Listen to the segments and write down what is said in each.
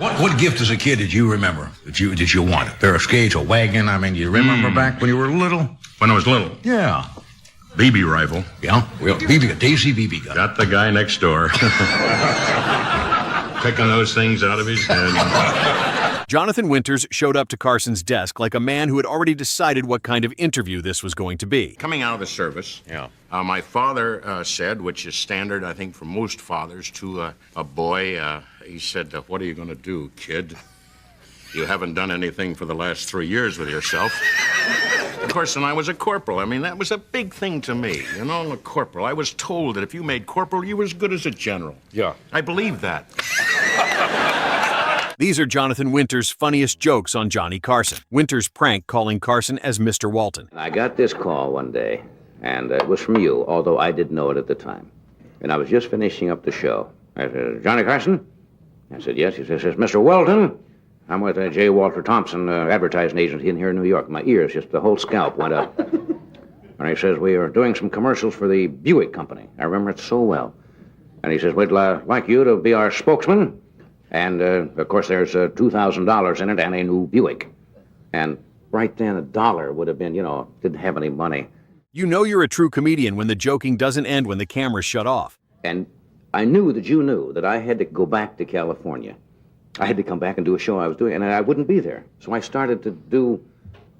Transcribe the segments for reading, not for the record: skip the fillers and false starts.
What gift as a kid did you remember that you wanted? A pair of skates, a wagon? I mean, you remember back when you were little? When I was little? Yeah. BB rifle. Yeah? Well, BB, a Daisy BB gun. Got the guy next door. Picking those things out of his head. Jonathan Winters showed up to Carson's desk like a man who had already decided what kind of interview this was going to be. Coming out of the service, my father said, which is standard, I think, for most fathers, to a boy, he said, what are you going to do, kid? You haven't done anything for the last 3 years with yourself. Of course, and I was a corporal. I mean, that was a big thing to me, you know, a corporal. I was told that if you made corporal, you were as good as a general. Yeah. I believed that. These are Jonathan Winters' funniest jokes on Johnny Carson. Winters' prank calling Carson as Mr. Walton. I got this call one day, and it was from you, although I didn't know it at the time. And I was just finishing up the show. I said, Johnny Carson? I said, yes. He says, Mr. Walton? I'm with J. Walter Thompson, advertising agency in here in New York. My ears, just the whole scalp went up. And he says, we are doing some commercials for the Buick Company. I remember it so well. And he says, we'd like you to be our spokesman. And, of course, there's $2,000 in it and a new Buick. And right then, $1 would have been, didn't have any money. You know you're a true comedian when the joking doesn't end when the camera's shut off. And I knew that you knew that I had to go back to California. I had to come back and do a show I was doing, and I wouldn't be there. So I started to do,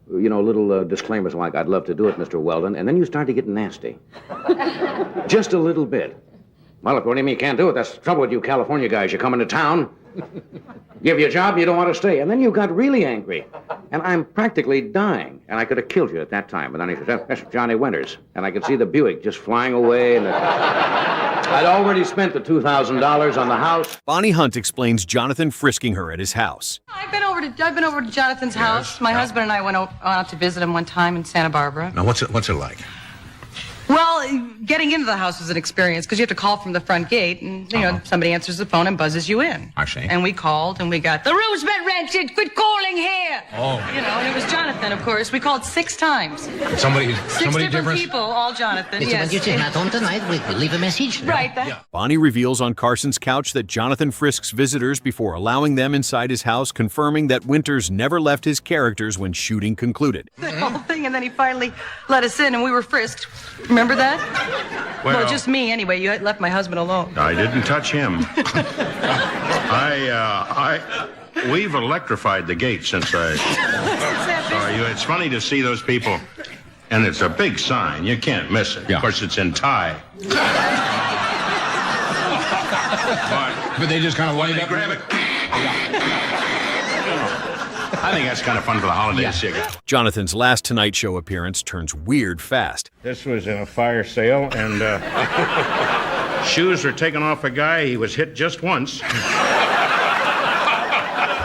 little disclaimers like, I'd love to do it, Mr. Weldon, and then you started getting nasty. Just a little bit. Well, what do you mean you can't do it? That's the trouble with you California guys. You come into town, give you a job, you don't want to stay. And then you got really angry. And I'm practically dying. And I could have killed you at that time. But then he says, that's Johnny Winters. And I could see the Buick just flying away. And I'd already spent the $2,000 on the house. Bonnie Hunt explains Jonathan frisking her at his house. I've been over to Jonathan's house. My husband and I went out to visit him one time in Santa Barbara. Now, what's it like? Well, getting into the house was an experience because you have to call from the front gate, and somebody answers the phone and buzzes you in. I see. And we called, and we got the room's been rented. Quit calling here. Oh. And it was Jonathan, of course. We called 6 times. Somebody Six different people, all Jonathan. Mr. Yes. When you're not home tonight, we could leave a message. Right. Bonnie reveals on Carson's couch that Jonathan frisks visitors before allowing them inside his house, confirming that Winters never left his characters when shooting concluded. The whole thing, and then he finally let us in, and we were frisked. Remember that? Well, just me, anyway. You left my husband alone. I didn't touch him. We've electrified the gate since I saw you. It's funny to see those people, and it's a big sign. You can't miss it. Yeah. Of course, it's in Thai. But they just kind of wind up. Grab it. I think that's kind of fun for the holidays. Yeah. Jonathan's last Tonight Show appearance turns weird fast. This was in a fire sale, and shoes were taken off a guy. He was hit just once.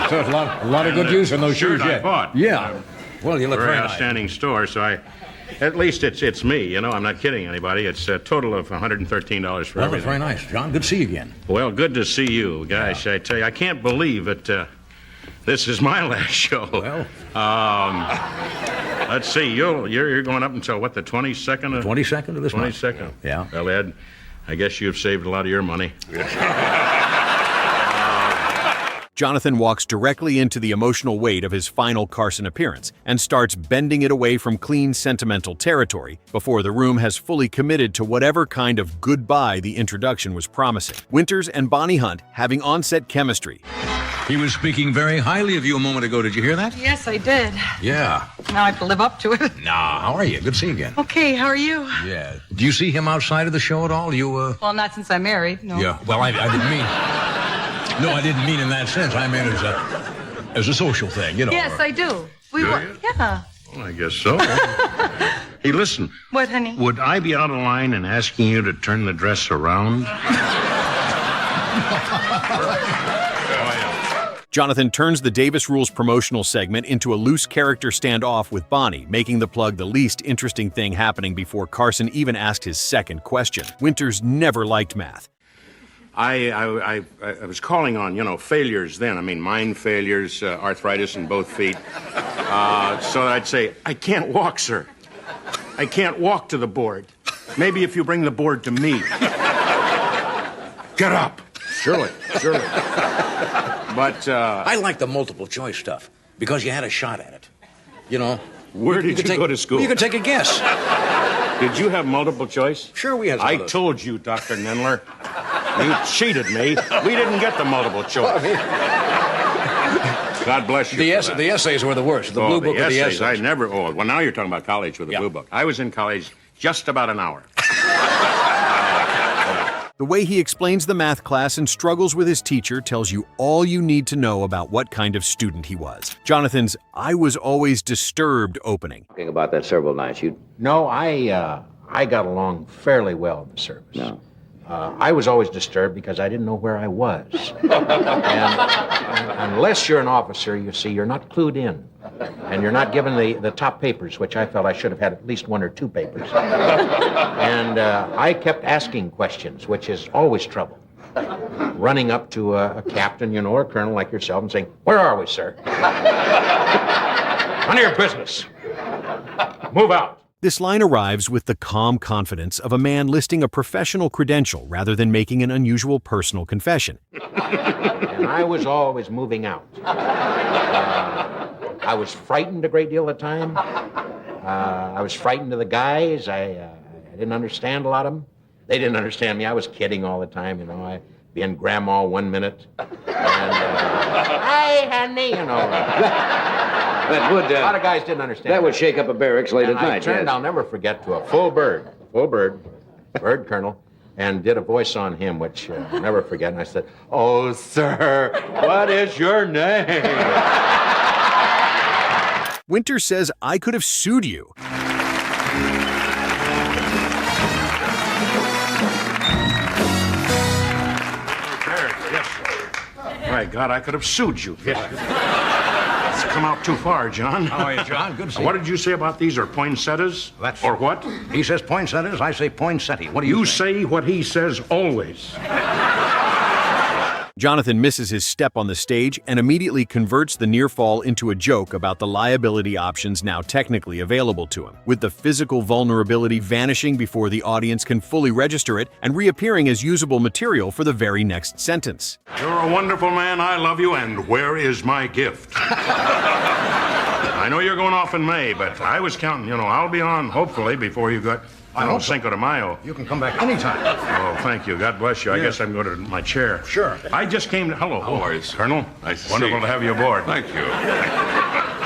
So it's a lot of good use in those shoes I yet. bought. Yeah. Well, you look Very very nice. outstanding store, so at least it's me, I'm not kidding anybody. It's a total of $113 for Well, that's everything. very nice, John. Good to see you again. Well, good to see you, guys. I tell you, I can't believe that this is my last show. Well. Let's see, you're going up until, what, the 22nd? 22nd of this month. 22nd. Yeah. Well, Ed, I guess you've saved a lot of your money. Jonathan walks directly into the emotional weight of his final Carson appearance and starts bending it away from clean, sentimental territory before the room has fully committed to whatever kind of goodbye the introduction was promising. Winters and Bonnie Hunt having on-set chemistry. He was speaking very highly of you a moment ago. Did you hear that? Yes, I did. Yeah. Now I have to live up to it. Nah, how are you? Good to see you again. Okay, how are you? Yeah. Do you see him outside of the show at all? Well, not since I'm married, no. Yeah. Well, I didn't mean... No, I didn't mean in that sense. I meant as a social thing, Yes, I do. Yeah. Well, I guess so. Hey, listen. What, honey? Would I be out of line in asking you to turn the dress around? Jonathan turns the Davis Rules promotional segment into a loose character standoff with Bonnie, making the plug the least interesting thing happening before Carson even asked his second question. Winters never liked math. I was calling on, failures then. I mean, mind failures, arthritis in both feet. So I'd say, I can't walk, sir. I can't walk to the board. Maybe if you bring the board to me. Get up. Surely. But, I like the multiple choice stuff because you had a shot at it. You know. where did you go to school? Well, you could take a guess. Did you have multiple choice? Sure, we had some I of those. told you, Dr. Nendler. You cheated me. We didn't get the multiple choice. God bless you. The essays were the worst. The blue book of the essays. I never. Oh, well, now you're talking about college with the blue book. I was in college just about an hour. The way he explains the math class and struggles with his teacher tells you all you need to know about what kind of student he was. Jonathan's "I was always disturbed" opening. Talking about that several nights, you... No, I got along fairly well in the service. No. I was always disturbed because I didn't know where I was. and unless you're an officer, you see, you're not clued in. And you're not given the top papers, which I felt I should have had at least one or two papers. And I kept asking questions, which is always trouble. Running up to a captain, you know, or a colonel like yourself and saying, "Where are we, sir?" None of your business. Move out. This line arrives with the calm confidence of a man listing a professional credential rather than making an unusual personal confession. And I was always moving out. I was frightened a great deal of the time. I was frightened of the guys. I didn't understand a lot of them. They didn't understand me. I was kidding all the time, you know. I'd be in grandma 1 minute. And, "Hi, honey," you know. That would, a lot of guys didn't understand. That would shake up a barracks late And at I night, turned, yes. I'll never forget, to a full bird colonel, and did a voice on him, which I'll never forget. And I said, "Oh, sir, what is your name?" Winter says, "I could have sued you." My God, I could have sued you. It's come out too far, John. How are you, John? Good to see you. What did you say about these? Or poinsettias? Or what? He says poinsettias, I say poinsettia. What do you You say? say what he says always. Jonathan misses his step on the stage and immediately converts the near fall into a joke about the liability options now technically available to him, with the physical vulnerability vanishing before the audience can fully register it and reappearing as usable material for the very next sentence. You're a wonderful man. I love you. And where is my gift? I know you're going off in May, but I was counting. You know, I'll be on, hopefully, before you got... I hope so. Cinco de Mayo. You can come back anytime. Oh, thank you. God bless you. I guess I'm going to my chair. Sure. I just came to... Hello. How are you, sir? Colonel. Nice to Wonderful see you. to have you aboard. Thank you.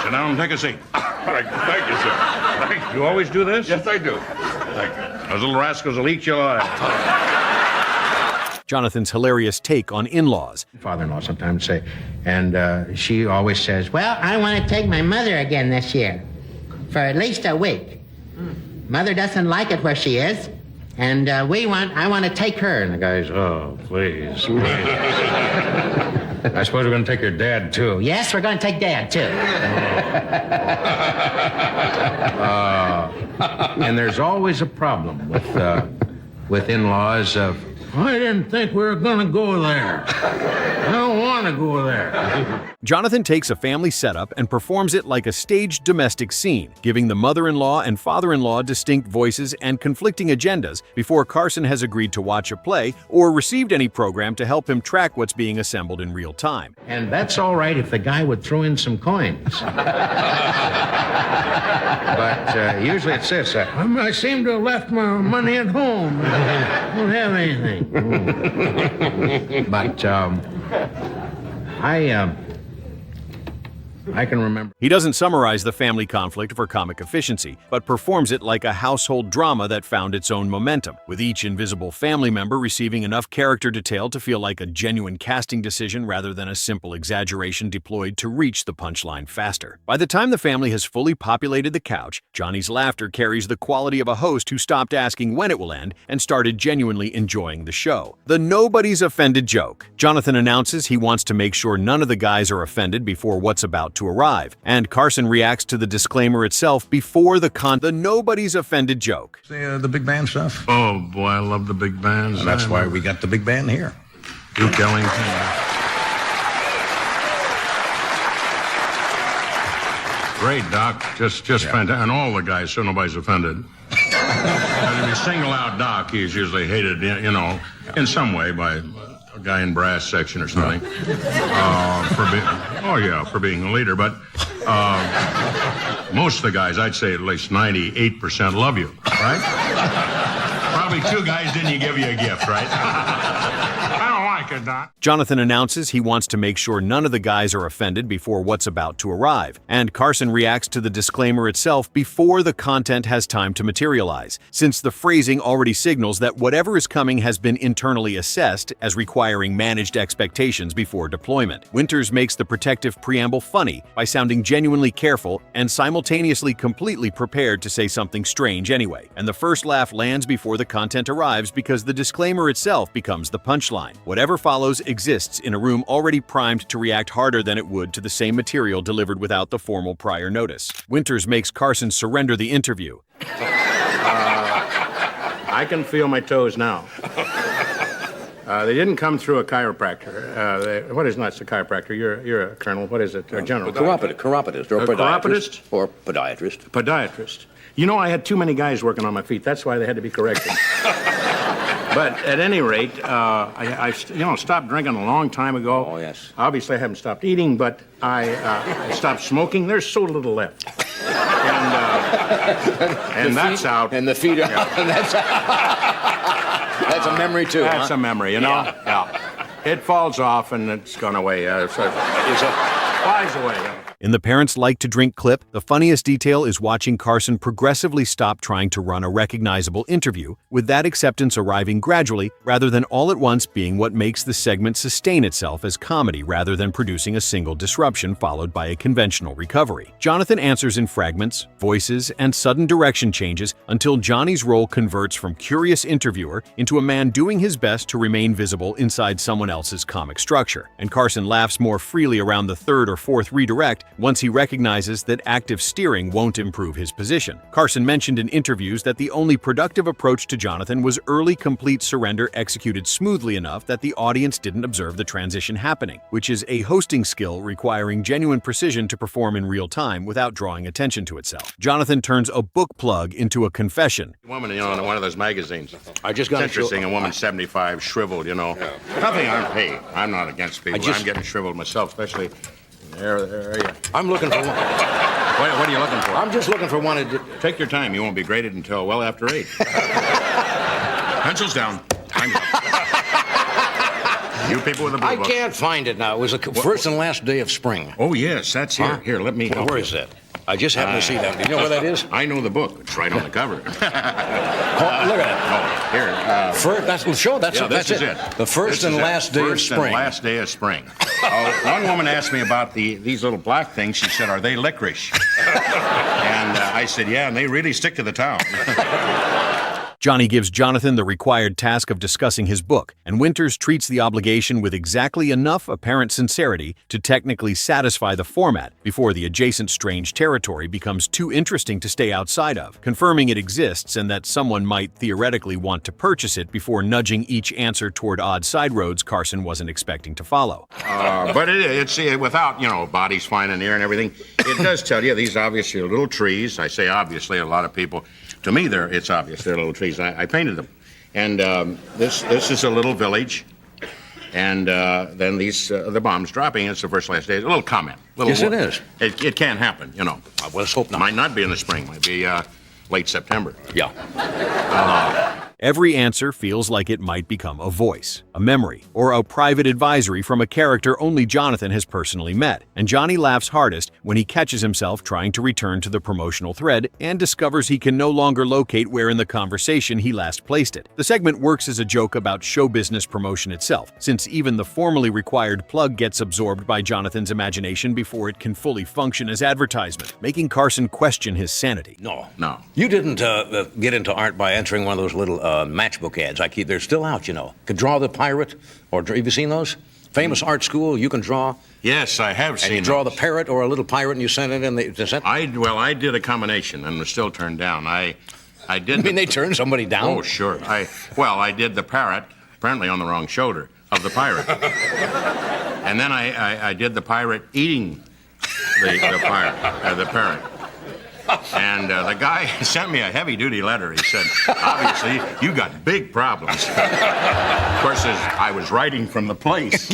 Sit down and take a seat. Thank you, sir. Thank you. You always do this? Yes, I do. Thank you. Those little rascals will eat you alive. Jonathan's hilarious take on in-laws. Father-in-law sometimes say, and she always says, Well, I want to take my mother again this year for at least a week. Mother doesn't like it where she is, and I want to take her. and the guys, "Oh, please, please." I suppose we're going to take your dad, too. Yes, we're going to take Dad, too. And there's always a problem with in-laws of, "I didn't think we were going to go there. I don't want to go there." Jonathan takes a family setup and performs it like a staged domestic scene, giving the mother-in-law and father-in-law distinct voices and conflicting agendas before Carson has agreed to watch a play or received any program to help him track what's being assembled in real time. And that's all right if the guy would throw in some coins. But usually it's this. I seem to have left my money at home. I don't have anything. But I can remember. He doesn't summarize the family conflict for comic efficiency, but performs it like a household drama that found its own momentum, with each invisible family member receiving enough character detail to feel like a genuine casting decision rather than a simple exaggeration deployed to reach the punchline faster. By the time the family has fully populated the couch, Johnny's laughter carries the quality of a host who stopped asking when it will end and started genuinely enjoying the show. The nobody's offended joke. Jonathan announces he wants to make sure none of the guys are offended before what's about to arrive, and Carson reacts to the disclaimer itself before the nobody's offended joke. The big band stuff. Oh, boy, I love the big bands. And that's why we got the big band here. Duke Ellington. Great, Doc. Just fantastic. And all the guys, so nobody's offended. If you single out Doc, he's usually hated, you know, in some way by a guy in brass section or something. For being a leader. But most of the guys, I'd say at least 98% love you, right? Probably 2 guys didn't give you a gift, right? I don't like it, Doc. Jonathan announces he wants to make sure none of the guys are offended before what's about to arrive, and Carson reacts to the disclaimer itself before the content has time to materialize, since the phrasing already signals that whatever is coming has been internally assessed as requiring managed expectations before deployment. Winters makes the protective preamble funny by sounding genuinely careful and simultaneously completely prepared to say something strange anyway, and the first laugh lands before the content arrives because the disclaimer itself becomes the punchline. Whatever follows exists in a room already primed to react harder than it would to the same material delivered without the formal prior notice. Winters makes Carson surrender the interview. I can feel my toes now. They didn't come through a chiropractor. What is not a chiropractor? You're a colonel. What is it? A general? Chiropodist or podiatrist. Or podiatrist. Podiatrist. You know, I had too many guys working on my feet. That's why they had to be corrected. But at any rate, I stopped drinking a long time ago. Oh, yes. Obviously, I haven't stopped eating, but I stopped smoking. There's so little left. And that's out. And the feet are out. And that's a memory, too. That's a memory, you know? Yeah. It falls off and it's gone away. It flies away. In the Parents Like to Drink clip, the funniest detail is watching Carson progressively stop trying to run a recognizable interview, with that acceptance arriving gradually rather than all at once being what makes the segment sustain itself as comedy rather than producing a single disruption followed by a conventional recovery. Jonathan answers in fragments, voices, and sudden direction changes until Johnny's role converts from curious interviewer into a man doing his best to remain visible inside someone else's comic structure, and Carson laughs more freely around the third or fourth redirect once he recognizes that active steering won't improve his position. Carson mentioned in interviews that the only productive approach to Jonathan was early complete surrender executed smoothly enough that the audience didn't observe the transition happening, which is a hosting skill requiring genuine precision to perform in real time without drawing attention to itself. Jonathan turns a book plug into a confession. A woman, in one of those magazines. I just got it's interesting, a woman 75, shriveled, Nothing, I'm not against people. I'm getting shriveled myself, especially there. I'm looking for one. What are you looking for? I'm just looking for one. Take your time. You won't be graded until well after 8. Pencils down. Time's up. You people with the blue book. I can't find it now. It was the first and last day of spring. Oh, yes, that's here. Huh? Here, let me help Where you. is that? I just happened to see that. Do you know where that is? I know the book. It's right on the cover. Look at it. Oh, here. That's this is it. The first and last day of spring. First and last day of spring. One woman asked me about these little black things. She said, "Are they licorice?" And I said, "Yeah, and they really stick to the town." Johnny gives Jonathan the required task of discussing his book, and Winters treats the obligation with exactly enough apparent sincerity to technically satisfy the format before the adjacent strange territory becomes too interesting to stay outside of, confirming it exists and that someone might theoretically want to purchase it before nudging each answer toward odd side roads Carson wasn't expecting to follow. But it's without, bodies flying in the air and everything, it does tell you these obviously are little trees. I say obviously, a lot of people, to me, it's obvious they're little trees. I painted them. And this is a little village. And then the bombs dropping. It's the first last day. A little comment. Yes, it is. It can happen, Let's hope not. Might not be in the spring. Might be late September. Yeah. Every answer feels like it might become a voice, a memory, or a private advisory from a character only Jonathan has personally met, and Johnny laughs hardest when he catches himself trying to return to the promotional thread and discovers he can no longer locate where in the conversation he last placed it. The segment works as a joke about show business promotion itself, since even the formally required plug gets absorbed by Jonathan's imagination before it can fully function as advertisement, making Carson question his sanity. No. You didn't get into art by entering one of those little matchbook ads. They're still out, Could draw the pirate, or have you seen those? Famous art school, you can draw. Yes, I have seen. And you draw those. the parrot or a little pirate, and you send it in. I did a combination and was still turned down. I did. You mean they turned somebody down? Oh, sure. I did the parrot, apparently on the wrong shoulder of the pirate, and then I did the pirate eating the parrot. And the guy sent me a heavy-duty letter. He said, obviously, you got big problems. Of course, as I was writing from the place.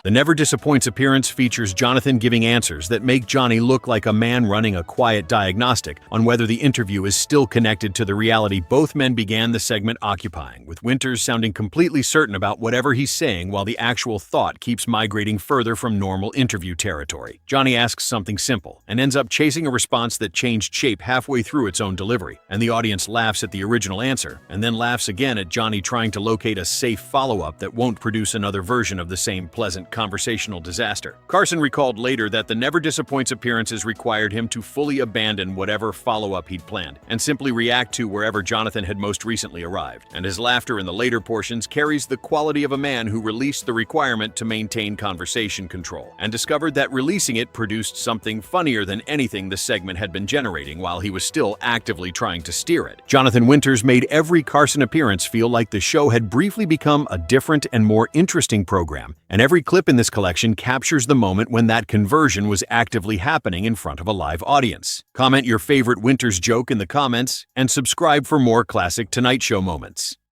The Never Disappoints appearance features Jonathan giving answers that make Johnny look like a man running a quiet diagnostic on whether the interview is still connected to the reality both men began the segment occupying, with Winters sounding completely certain about whatever he's saying while the actual thought keeps migrating further from normal interview territory. Johnny asks something simple and ends up chasing a response that changed shape halfway through its own delivery, and the audience laughs at the original answer and then laughs again at Johnny trying to locate a safe follow-up that won't produce another version of the same pleasant conversational disaster. Carson recalled later that the Never Disappoints appearances required him to fully abandon whatever follow-up he'd planned and simply react to wherever Jonathan had most recently arrived, and his laughter in the later portions carries the quality of a man who released the requirement to maintain conversation control and discovered that releasing it produced something funnier than anything the segment had been generating while he was still actively trying to steer it. Jonathan Winters made every Carson appearance feel like the show had briefly become a different and more interesting program, and every clip in this collection captures the moment when that conversion was actively happening in front of a live audience. Comment your favorite Winters joke in the comments and subscribe for more classic Tonight Show moments.